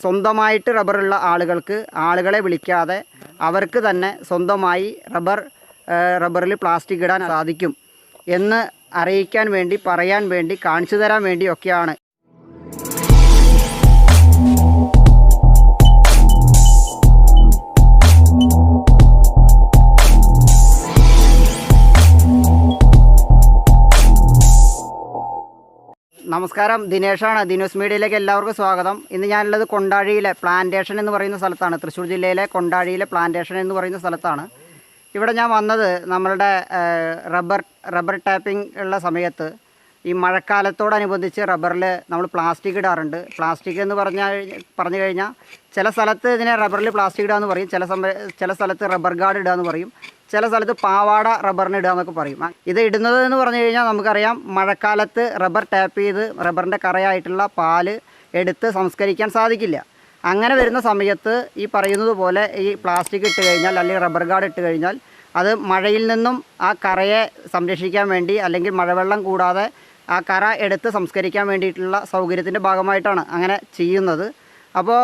സ്വന്തമായിട്ട് റബ്ബറുള്ള ആളുകൾക്ക് ആളുകളെ വിളിക്കാതെ അവർക്ക് തന്നെ സ്വന്തമായി റബ്ബറിൽ പ്ലാസ്റ്റിക് ഇടാൻ സാധിക്കും എന്ന് അറിയിക്കാൻ വേണ്ടി, പറയാൻ വേണ്ടി, കാണിച്ചു തരാൻ വേണ്ടിയൊക്കെയാണ്. നമസ്കാരം, ദിനേഷാണ്. ദിനൂസ് മീഡിയയിലേക്ക് എല്ലാവർക്കും സ്വാഗതം. ഇന്ന് ഞാനുള്ളത് കൊണ്ടാഴിയിലെ പ്ലാന്റേഷൻ എന്ന് പറയുന്ന സ്ഥലത്താണ്. തൃശ്ശൂർ ജില്ലയിലെ കൊണ്ടാഴിയിലെ പ്ലാന്റേഷൻ എന്ന് പറയുന്ന സ്ഥലത്താണ്. ഇവിടെ ഞാൻ വന്നത് നമ്മളുടെ റബ്ബർ ടാപ്പിംഗ് ഉള്ള സമയത്ത് ഈ മഴക്കാലത്തോടനുബന്ധിച്ച് റബ്ബറിൽ നമ്മൾ പ്ലാസ്റ്റിക് ഇടാറുണ്ട്. പ്ലാസ്റ്റിക് എന്ന് പറഞ്ഞു കഴിഞ്ഞാൽ ചില സ്ഥലത്ത് ഇതിനെ റബ്ബറിൽ പ്ലാസ്റ്റിക് ഇടുക എന്ന് പറയും, ചില സ്ഥലത്ത് റബ്ബർ ഗാർഡ് ഇടുക എന്ന് പറയും, ചില സ്ഥലത്ത് പാവാട റബ്ബറിന് ഇടുക എന്നൊക്കെ പറയും. ഇത് ഇടുന്നത് എന്ന് പറഞ്ഞു കഴിഞ്ഞാൽ നമുക്കറിയാം, മഴക്കാലത്ത് റബ്ബർ ടാപ്പ് ചെയ്ത് റബ്ബറിൻ്റെ കറയായിട്ടുള്ള പാല് എടുത്ത് സംസ്കരിക്കാൻ സാധിക്കില്ല. അങ്ങനെ വരുന്ന സമയത്ത് ഈ പറയുന്നത് പോലെ ഈ പ്ലാസ്റ്റിക് ഇട്ട് കഴിഞ്ഞാൽ, അല്ലെങ്കിൽ റബ്ബർ ഗാർഡ് ഇട്ട് കഴിഞ്ഞാൽ, അത് മഴയിൽ നിന്നും ആ കറയെ സംരക്ഷിക്കാൻ വേണ്ടി, അല്ലെങ്കിൽ മഴവെള്ളം കൂടാതെ ആ കറ എടുത്ത് സംസ്കരിക്കാൻ വേണ്ടിയിട്ടുള്ള സൗകര്യത്തിൻ്റെ ഭാഗമായിട്ടാണ് അങ്ങനെ ചെയ്യുന്നത്. അപ്പോൾ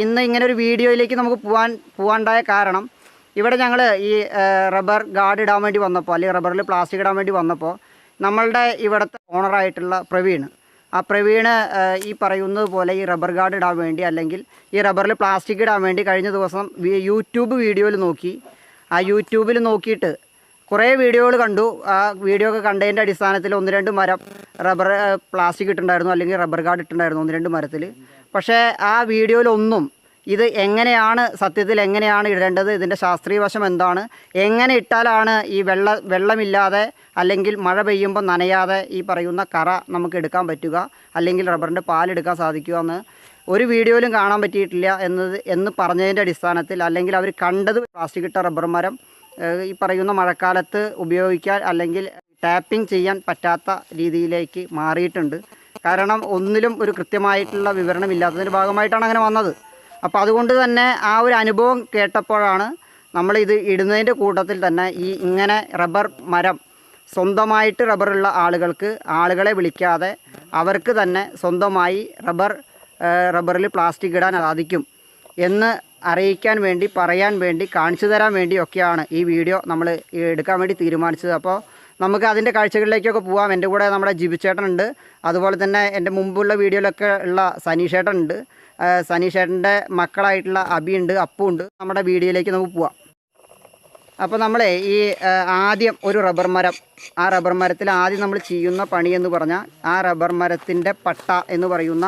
ഇന്ന് ഇങ്ങനൊരു വീഡിയോയിലേക്ക് നമുക്ക് പോകാനുണ്ടായ കാരണം, ഇവിടെ ഞങ്ങൾ ഈ റബ്ബർ ഗാർഡ് ഇടാൻ വേണ്ടി വന്നപ്പോൾ, അല്ലെങ്കിൽ റബ്ബറിൽ പ്ലാസ്റ്റിക് ഇടാൻ വേണ്ടി വന്നപ്പോൾ, നമ്മളുടെ ഇവിടുത്തെ ഓണറായിട്ടുള്ള പ്രവീണ് ഈ പറയുന്നത് പോലെ ഈ റബ്ബർ ഗാർഡ് ഇടാൻ വേണ്ടി, അല്ലെങ്കിൽ ഈ റബ്ബറിൽ പ്ലാസ്റ്റിക് ഇടാൻ വേണ്ടി കഴിഞ്ഞ ദിവസം യൂട്യൂബ് വീഡിയോയിൽ നോക്കി. ആ യൂട്യൂബിൽ നോക്കിയിട്ട് കുറേ വീഡിയോകൾ കണ്ടു. ആ വീഡിയോ ഒക്കെ കണ്ടതിൻ്റെ അടിസ്ഥാനത്തിൽ 1-2 മരം റബ്ബർ പ്ലാസ്റ്റിക് ഇട്ടുണ്ടായിരുന്നു, അല്ലെങ്കിൽ റബ്ബർ ഗാർഡ് ഇട്ടുണ്ടായിരുന്നു 1-2 മരത്തിൽ. പക്ഷേ ആ വീഡിയോയിലൊന്നും ഇത് എങ്ങനെയാണ്, സത്യത്തിൽ എങ്ങനെയാണ് ഇടേണ്ടത്, ഇതിൻ്റെ ശാസ്ത്രീയ വശം എന്താണ്, എങ്ങനെ ഇട്ടാലാണ് ഈ വെള്ളമില്ലാതെ അല്ലെങ്കിൽ മഴ പെയ്യുമ്പോൾ നനയാതെ ഈ പറയുന്ന കറ നമുക്ക് എടുക്കാൻ പറ്റുക, അല്ലെങ്കിൽ റബ്ബറിൻ്റെ പാലെടുക്കാൻ സാധിക്കുക എന്ന് ഒരു വീഡിയോയിലും കാണാൻ പറ്റിയിട്ടില്ല എന്ന് പറഞ്ഞതിൻ്റെ അടിസ്ഥാനത്തിൽ, അല്ലെങ്കിൽ അവർ കണ്ടത് പ്ലാസ്റ്റിക് ഇട്ട റബ്ബർ മരം ഈ പറയുന്ന മഴക്കാലത്ത് ഉപയോഗിക്കാൻ അല്ലെങ്കിൽ ടാപ്പിംഗ് ചെയ്യാൻ പറ്റാത്ത രീതിയിലേക്ക് മാറിയിട്ടുണ്ട്. കാരണം ഒന്നിലും ഒരു കൃത്യമായിട്ടുള്ള വിവരണമില്ലാത്തതിൻ്റെ ഭാഗമായിട്ടാണ് അങ്ങനെ വന്നത്. അപ്പോൾ അതുകൊണ്ട് തന്നെ ആ ഒരു അനുഭവം കേട്ടപ്പോഴാണ് നമ്മളിത് ഇടുന്നതിൻ്റെ കൂട്ടത്തിൽ തന്നെ ഇങ്ങനെ റബ്ബർ മരം സ്വന്തമായിട്ട് റബ്ബറുള്ള ആളുകൾക്ക് ആളുകളെ വിളിക്കാതെ അവർക്ക് തന്നെ സ്വന്തമായി റബ്ബറിൽ പ്ലാസ്റ്റിക് ഇടാൻ സാധിക്കും എന്ന് അറിയിക്കാൻ വേണ്ടി, പറയാൻ വേണ്ടി, കാണിച്ചു തരാൻ വേണ്ടിയൊക്കെയാണ് ഈ വീഡിയോ നമ്മൾ എടുക്കാൻ വേണ്ടി തീരുമാനിച്ചത്. അപ്പോൾ നമുക്ക് അതിൻ്റെ കാഴ്ചകളിലേക്കൊക്കെ പോകാം. എൻ്റെ കൂടെ നമ്മുടെ ജിബിച്ചേട്ടനുണ്ട്, അതുപോലെ തന്നെ എൻ്റെ മുമ്പുള്ള വീഡിയോയിലൊക്കെ ഉള്ള സനീഷേട്ടനുണ്ട്. സനീഷേട്ടൻ്റെ മക്കളായിട്ടുള്ള അബിയുണ്ട്, അപ്പുണ്ട്. നമ്മുടെ വീഡിയോയിലേക്ക് നമുക്ക് പോവാം. അപ്പോൾ നമ്മളെ ഈ ആദ്യം ഒരു റബ്ബർ മരം, ആ റബ്ബർ മരത്തിൽ ആദ്യം നമ്മൾ ചെയ്യുന്ന പണി എന്ന് പറഞ്ഞാൽ, ആ റബ്ബർ മരത്തിൻ്റെ പട്ട എന്ന് പറയുന്ന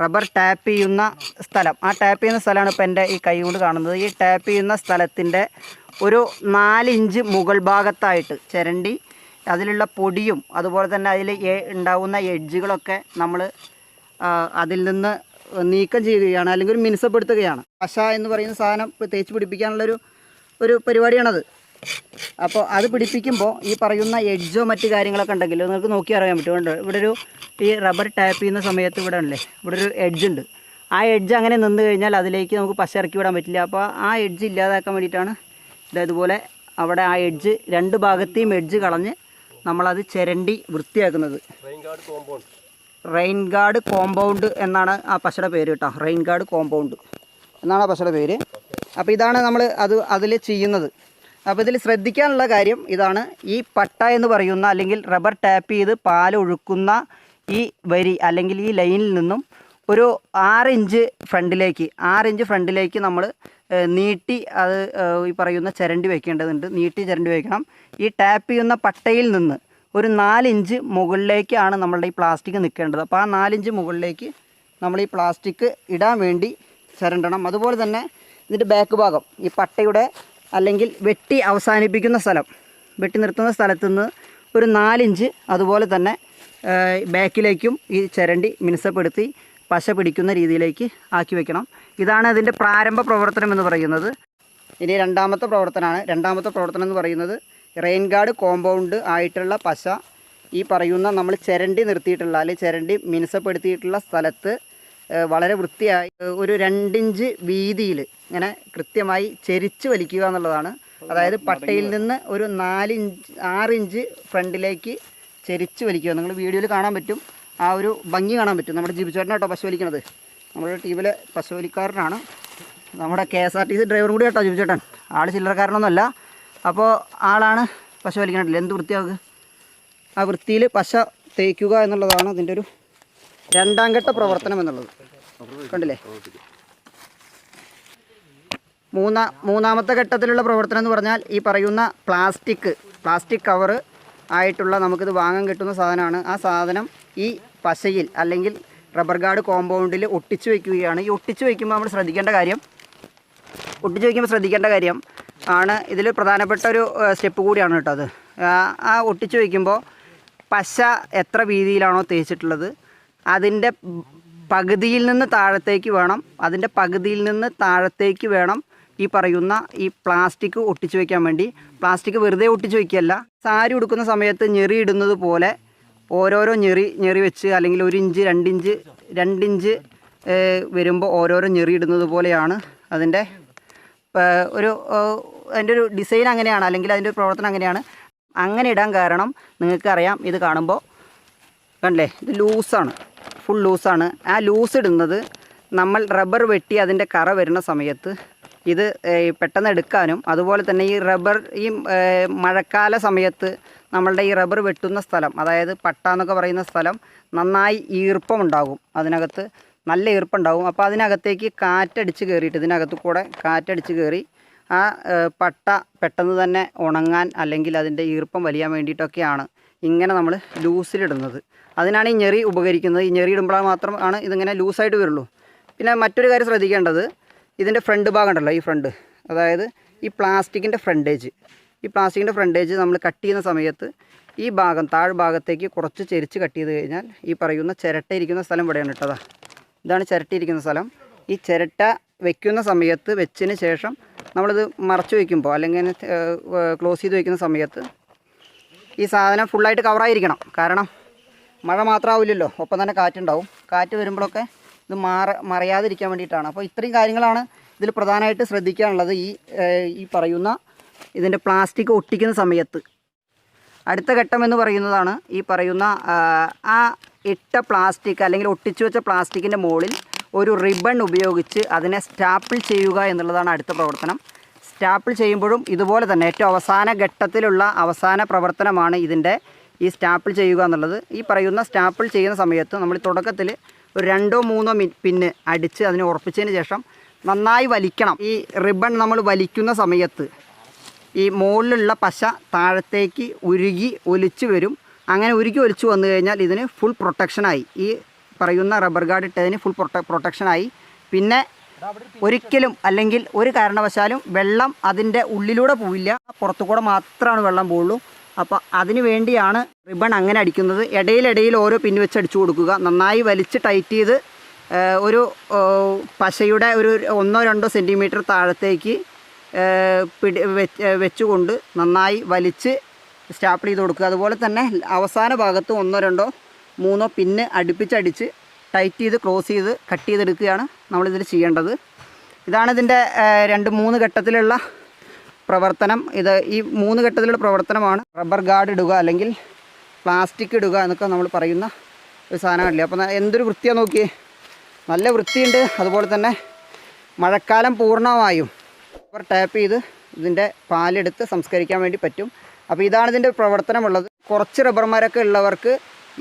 റബ്ബർ ടാപ്പ് ചെയ്യുന്ന സ്ഥലം, ആ ടാപ്പ് ചെയ്യുന്ന സ്ഥലമാണ് ഇപ്പോൾ എൻ്റെ ഈ കൈ കൊണ്ട് കാണുന്നത്. ഈ ടാപ്പ് ചെയ്യുന്ന സ്ഥലത്തിൻ്റെ ഒരു 4 ഇഞ്ച് മുകൾ ഭാഗത്തായിട്ട് ചിരണ്ടി അതിലുള്ള പൊടിയും അതുപോലെ തന്നെ അതിൽ ഉണ്ടാകുന്ന എഡ്ജുകളൊക്കെ നമ്മൾ അതിൽ നിന്ന് നീക്കം ചെയ്യുകയാണ്, അല്ലെങ്കിൽ ഒരു മിനുസപ്പെടുത്തുകയാണ്. പശ എന്ന് പറയുന്ന സാധനം തേച്ച് പിടിപ്പിക്കാനുള്ളൊരു പരിപാടിയാണത്. അപ്പോൾ അത് പിടിപ്പിക്കുമ്പോൾ ഈ പറയുന്ന എഡ്ജോ മറ്റ് കാര്യങ്ങളൊക്കെ ഉണ്ടെങ്കിൽ നിങ്ങൾക്ക് നോക്കി അറിയാൻ പറ്റും. ഇവിടെ ഈ റബ്ബർ ടാപ്പ് ചെയ്യുന്ന സമയത്ത് ഇവിടെ ഒരു എഡ്ജ് ഉണ്ട്. ആ എഡ്ജ് അങ്ങനെ നിന്ന് കഴിഞ്ഞാൽ അതിലേക്ക് നമുക്ക് പശ ഇറക്കി വിടാൻ പറ്റില്ല. അപ്പോൾ ആ എഡ്ജ് ഇല്ലാതാക്കാൻ വേണ്ടിയിട്ടാണ് ഇതേപോലെ അവിടെ ആ എഡ്ജ് 2 ഭാഗത്തെയും എഡ്ജ് കളഞ്ഞ് നമ്മളത് ചിരണ്ടി വൃത്തിയാക്കുന്നത്. റെയിൻ ഗാർഡ് കോമ്പൗണ്ട് എന്നാണ് ആ പശയുടെ പേര് കേട്ടോ. റെയിൻ ഗാർഡ് കോമ്പൗണ്ട് എന്നാണ് ആ പശയുടെ പേര്. അപ്പോൾ ഇതാണ് നമ്മൾ അതിൽ ചെയ്യുന്നത്. അപ്പോൾ ഇതിൽ ശ്രദ്ധിക്കാനുള്ള കാര്യം ഇതാണ്. ഈ പട്ട എന്ന് പറയുന്ന, അല്ലെങ്കിൽ റബ്ബർ ടാപ്പ് ചെയ്ത് പാൽ ഒഴുക്കുന്ന ഈ വരി, അല്ലെങ്കിൽ ഈ ലൈനിൽ നിന്നും ഒരു 6 ഇഞ്ച് ഫ്രണ്ടിലേക്ക് നമ്മൾ നീട്ടി അത് ഈ പറയുന്ന ചിരണ്ടി വയ്ക്കേണ്ടതുണ്ട്. നീട്ടി ചിരണ്ടി വയ്ക്കണം. ഈ ടാപ്പ് ചെയ്യുന്ന പട്ടയിൽ നിന്ന് ഒരു 4 ഇഞ്ച് മുകളിലേക്കാണ് നമ്മളുടെ ഈ പ്ലാസ്റ്റിക് നിൽക്കേണ്ടത്. അപ്പോൾ ആ 4 ഇഞ്ച് മുകളിലേക്ക് നമ്മൾ ഈ പ്ലാസ്റ്റിക് ഇടാൻ വേണ്ടി ചിരണ്ടണം. അതുപോലെ തന്നെ ഇതിൻ്റെ ബാക്ക് ഭാഗം, ഈ പട്ടയുടെ അല്ലെങ്കിൽ വെട്ടി അവസാനിപ്പിക്കുന്ന സ്ഥലം, വെട്ടി നിർത്തുന്ന സ്ഥലത്തു നിന്ന് ഒരു 4 ഇഞ്ച് അതുപോലെ തന്നെ ബാക്കിലേക്കും ഈ ചിരണ്ടി മിനുസപ്പെടുത്തി പശ പിടിക്കുന്ന രീതിയിലേക്ക് ആക്കി വെക്കണം. ഇതാണ് അതിൻ്റെ പ്രാരംഭ പ്രവർത്തനം എന്ന് പറയുന്നത്. ഇനി രണ്ടാമത്തെ പ്രവർത്തനം എന്ന് പറയുന്നത്, റെയിൻ ഗാർഡ് കോമ്പൗണ്ട് ആയിട്ടുള്ള പശ ഈ പറയുന്ന നമ്മൾ ചിരണ്ടി നിർത്തിയിട്ടുള്ള, അല്ലെങ്കിൽ ചിരണ്ടി മിനുസപ്പെടുത്തിയിട്ടുള്ള സ്ഥലത്ത് വളരെ വൃത്തിയായി ഒരു 2 ഇഞ്ച് വീതിയിൽ ഇങ്ങനെ കൃത്യമായി ചെരിച്ച് വലിക്കുക എന്നുള്ളതാണ്. അതായത് പട്ടയിൽ നിന്ന് ഒരു 6 ഇഞ്ച് ഫ്രണ്ടിലേക്ക് ചെരിച്ച് വലിക്കുക. നിങ്ങൾ വീഡിയോയിൽ കാണാൻ പറ്റും, ആ ഒരു ഭംഗി കാണാൻ പറ്റും. നമ്മുടെ ജിബിച്ചേട്ടനാട്ടോ പശു വലിക്കണത്. നമ്മുടെ ടീമിലെ പശുവലിക്കാരനാണ്, നമ്മുടെ KSRTC ഡ്രൈവറും കൂടി കേട്ടോ ചോദിച്ചേട്ടൻ. ആൾ ചില്ലറക്കാരനൊന്നുമല്ല. അപ്പോൾ ആളാണ് പശു വലിക്കണില്ല. എന്ത് വൃത്തിയാക്കുക, ആ വൃത്തിയിൽ പശ തേക്കുക എന്നുള്ളതാണ് ഇതിൻ്റെ ഒരു രണ്ടാം ഘട്ട പ്രവർത്തനം എന്നുള്ളത്. കണ്ടില്ലേ? മൂന്നാമത്തെ ഘട്ടത്തിലുള്ള പ്രവർത്തനം എന്ന് പറഞ്ഞാൽ ഈ പറയുന്ന പ്ലാസ്റ്റിക് കവറ് ആയിട്ടുള്ള നമുക്കിത് വാങ്ങാൻ കിട്ടുന്ന സാധനമാണ്. ആ സാധനം ഈ പശയിൽ അല്ലെങ്കിൽ റബ്ബർ ഗാർഡ് കോമ്പൗണ്ടിൽ ഒട്ടിച്ചു വയ്ക്കുകയാണ്. ഈ ഒട്ടിച്ചു വയ്ക്കുമ്പോൾ നമ്മൾ ശ്രദ്ധിക്കേണ്ട കാര്യം ആണ് ഇതിൽ പ്രധാനപ്പെട്ട ഒരു സ്റ്റെപ്പ് കൂടിയാണ് കേട്ടോ അത്. ആ ഒട്ടിച്ചു വയ്ക്കുമ്പോൾ പശ എത്ര വീതിയിലാണോ തേച്ചിട്ടുള്ളത് അതിൻ്റെ പകുതിയിൽ നിന്ന് താഴത്തേക്ക് വേണം ഈ പറയുന്ന ഈ പ്ലാസ്റ്റിക് ഒട്ടിച്ചു വയ്ക്കാൻ വേണ്ടി. പ്ലാസ്റ്റിക് വെറുതെ ഒട്ടിച്ചു വയ്ക്കുകയല്ല, സാരി ഉടുക്കുന്ന സമയത്ത് ഞെറി ഇടുന്നത് പോലെ ഓരോരോ ഞെറി വെച്ച്, അല്ലെങ്കിൽ 1 ഇഞ്ച് 2 ഇഞ്ച് വരുമ്പോൾ ഓരോരോ ഞെറി ഇടുന്നത് പോലെയാണ് അതിൻ്റെ അതിൻ്റെ ഒരു ഡിസൈൻ അങ്ങനെയാണ്, അല്ലെങ്കിൽ അതിൻ്റെ ഒരു പ്രവർത്തനം അങ്ങനെയാണ്. അങ്ങനെ ഇടാൻ കാരണം നിങ്ങൾക്കറിയാം, ഇത് കാണുമ്പോൾ കണ്ടില്ലേ, ഇത് ലൂസാണ്, ഫുൾ ലൂസാണ്. ആ ലൂസ് ഇടുന്നത് നമ്മൾ റബ്ബർ വെട്ടി അതിൻ്റെ കറ വരുന്ന സമയത്ത് ഇത് പെട്ടെന്ന് എടുക്കാനും, അതുപോലെ തന്നെ ഈ മഴക്കാല സമയത്ത് നമ്മളുടെ ഈ റബ്ബർ വെട്ടുന്ന സ്ഥലം, അതായത് പട്ട എന്നൊക്കെ പറയുന്ന സ്ഥലം നന്നായി ഈർപ്പമുണ്ടാകും, അതിനകത്ത് നല്ല ഈർപ്പമുണ്ടാകും. അപ്പോൾ അതിനകത്തേക്ക് കാറ്റടിച്ച് കയറിയിട്ട്, ഇതിനകത്ത് കൂടെ കാറ്റടിച്ച് കയറി ആ പട്ട പെട്ടെന്ന് തന്നെ ഉണങ്ങാൻ, അല്ലെങ്കിൽ അതിൻ്റെ ഈർപ്പം വലിയാൻ വേണ്ടിയിട്ടൊക്കെയാണ് ഇങ്ങനെ നമ്മൾ ലൂസിലിടുന്നത്. അതിനാണ് ഈ ഞെറി ഉപകരിക്കുന്നത്. ഈ ഞെറി ഇടുമ്പോൾ മാത്രമാണ് ഇതിങ്ങനെ ലൂസായിട്ട് വരുള്ളൂ. പിന്നെ മറ്റൊരു കാര്യം ശ്രദ്ധിക്കേണ്ടത്, ഇതിൻ്റെ ഫ്രണ്ട് ഭാഗം ഉണ്ടല്ലോ, ഈ ഫ്രണ്ട്, അതായത് ഈ പ്ലാസ്റ്റിക്കിൻ്റെ ഫ്രണ്ടേജ് നമ്മൾ കട്ട് ചെയ്യുന്ന സമയത്ത് ഈ ഭാഗം താഴ്ഭാഗത്തേക്ക് കുറച്ച് ചെരിച്ച് കട്ട് ചെയ്ത് കഴിഞ്ഞാൽ ഈ പറയുന്ന ചിരട്ട ഇരിക്കുന്ന സ്ഥലം ഇവിടെയാണ് ഇട്ടതാ. ഇതാണ് ചിരട്ട ഇരിക്കുന്ന സ്ഥലം. ഈ ചിരട്ട വെക്കുന്ന സമയത്ത് വെച്ചതിന് ശേഷം നമ്മളിത് മറച്ച് വയ്ക്കുമ്പോൾ, അല്ലെങ്കിൽ ക്ലോസ് ചെയ്ത് വയ്ക്കുന്ന സമയത്ത് ഈ സാധനം ഫുള്ളായിട്ട് കവറായിരിക്കണം. കാരണം മഴ മാത്രമാവില്ലല്ലോ, ഒപ്പം തന്നെ കാറ്റുണ്ടാവും. കാറ്റ് വരുമ്പോഴൊക്കെ ഇത് മറയാതിരിക്കാൻ വേണ്ടിയിട്ടാണ്. അപ്പോൾ ഇത്രയും കാര്യങ്ങളാണ് ഇതിൽ പ്രധാനമായിട്ട് ശ്രദ്ധിക്കാനുള്ളത് ഈ പറയുന്ന ഇതിൻ്റെ പ്ലാസ്റ്റിക് ഒട്ടിക്കുന്ന സമയത്ത്. അടുത്ത ഘട്ടം എന്ന് പറയുന്നതാണ് ഈ പറയുന്ന ആ ഇട്ട പ്ലാസ്റ്റിക് അല്ലെങ്കിൽ ഒട്ടിച്ചു വെച്ച പ്ലാസ്റ്റിക്കിൻ്റെ മുകളിൽ ഒരു റിബൺ ഉപയോഗിച്ച് അതിനെ സ്റ്റാപ്പിൾ ചെയ്യുക എന്നുള്ളതാണ് അടുത്ത പ്രവർത്തനം. സ്റ്റാപ്പിൾ ചെയ്യുമ്പോഴും ഇതുപോലെ തന്നെ ഏറ്റവും അവസാന ഘട്ടത്തിലുള്ള അവസാന പ്രവർത്തനമാണ് ഇതിൻ്റെ ഈ സ്റ്റാപ്പിൾ ചെയ്യുക എന്നുള്ളത്. ഈ പറയുന്ന സ്റ്റാപ്പിൾ ചെയ്യുന്ന സമയത്ത് നമ്മൾ തുടക്കത്തിൽ ഒരു 2-3 പിന്ന് അടിച്ച് അതിനെ ഉറപ്പിച്ചതിന് ശേഷം നന്നായി വലിക്കണം. ഈ റിബൺ നമ്മൾ വലിക്കുന്ന സമയത്ത് ഈ മുകളിലുള്ള പശ താഴത്തേക്ക് ഉരുകി ഒലിച്ച് വരും. അങ്ങനെ ഉരുകി ഒലിച്ച് വന്നു കഴിഞ്ഞാൽ ഇതിന് ഫുൾ പ്രൊട്ടക്ഷനായി, ഈ പറയുന്ന റബ്ബർ ഗാർഡ് ഇട്ടതിന് ഫുൾ പ്രൊട്ടക്ഷനായി. പിന്നെ ഒരിക്കലും അല്ലെങ്കിൽ ഒരു കാരണവശാലും വെള്ളം അതിൻ്റെ ഉള്ളിലൂടെ പോവില്ല, പുറത്തു കൂടെ മാത്രമാണ് വെള്ളം പോവുള്ളൂ. അപ്പോൾ അതിന് വേണ്ടിയാണ് റിബൺ അങ്ങനെ അടിക്കുന്നത്. ഇടയിൽ ഓരോ പിന്ന് വെച്ച് അടിച്ചു കൊടുക്കുക. നന്നായി വലിച്ച് ടൈറ്റ് ചെയ്ത് ഒരു പശയുടെ ഒരു 1-2 സെൻറ്റിമീറ്റർ താഴത്തേക്ക് വെച്ചുകൊണ്ട് നന്നായി വലിച്ച് സ്റ്റാപ്പിൾ ചെയ്ത് കൊടുക്കുക. അതുപോലെ തന്നെ അവസാന ഭാഗത്ത് 1-2-3 പിന്ന് അടുപ്പിച്ചടിച്ച് ടൈറ്റ് ചെയ്ത് ക്ലോസ് ചെയ്ത് കട്ട് ചെയ്തെടുക്കുകയാണ് നമ്മളിതിൽ ചെയ്യേണ്ടത്. ഇതാണ് ഇതിൻ്റെ 2-3 ഘട്ടത്തിലുള്ള പ്രവർത്തനം. ഈ 3 ഘട്ടത്തിലുള്ള പ്രവർത്തനമാണ് റബ്ബർ ഗാർഡ് ഇടുക അല്ലെങ്കിൽ പ്ലാസ്റ്റിക് ഇടുക എന്നൊക്കെ നമ്മൾ പറയുന്ന ഒരു സാധനമല്ലേ. അപ്പോൾ എന്തൊരു വൃത്തിയാണ് നോക്കിയേ, നല്ല വൃത്തിയുണ്ട്. അതുപോലെ തന്നെ മഴക്കാലം പൂർണ്ണമായും ടാപ്പ് ചെയ്ത് ഇതിൻ്റെ പാലെടുത്ത് സംസ്കരിക്കാൻ വേണ്ടി പറ്റും. അപ്പോൾ ഇതാണ് ഇതിൻ്റെ പ്രവർത്തനമുള്ളത്. കുറച്ച് റബ്ബർമാരൊക്കെ ഉള്ളവർക്ക്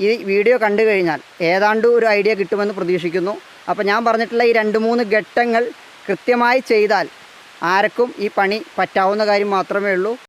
ഈ വീഡിയോ കണ്ടു കഴിഞ്ഞാൽ ഏതാണ്ട് ഒരു ഐഡിയ കിട്ടുമെന്ന് പ്രതീക്ഷിക്കുന്നു. അപ്പോൾ ഞാൻ പറഞ്ഞിട്ടുള്ള ഈ 2-3 ഘട്ടങ്ങൾ കൃത്യമായി ചെയ്താൽ ആർക്കും ഈ പണി പറ്റാവുന്ന കാര്യം മാത്രമേ ഉള്ളൂ.